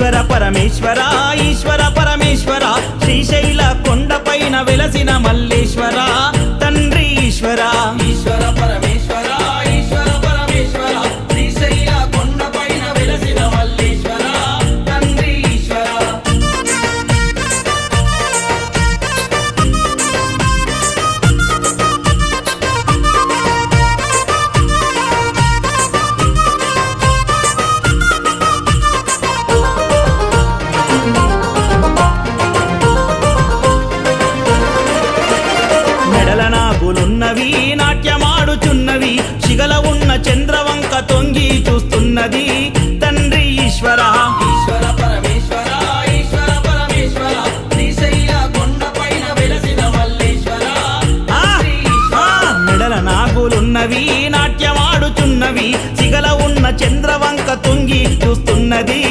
ఈశ్వర పరమేశ్వర ఈశ్వర పరమేశ్వర శ్రీశైల కొండపైన వెలసిన మల్లేశ్వర తండ్రి ఈశ్వర ఈశ్వర పరమేశ్వర ఈశ్వర పరమేశ్వర శ్రీశైల కొండపైన వెలసిన మల్లేశ్వర తండ్రి ఈశ్వర మెడల నాగులున్నవి నాట్యమాడుచున్నవి శిగల ఉన్న చంద్రవంక తొంగి చూస్తున్నది తండ్రి ఈశ్వర ఈశ్వర పరమేశ్వర ఈశ్వర పరమేశ్వర శ్రీశైల కొండపైన వెలసిన మల్లేశ్వర తండ్రి ఈశ్వర మెడల నాగులున్నవి నాట్యమాడుచున్నవి శిగల ఉన్న చంద్రవంక తొంగి చూస్తున్నది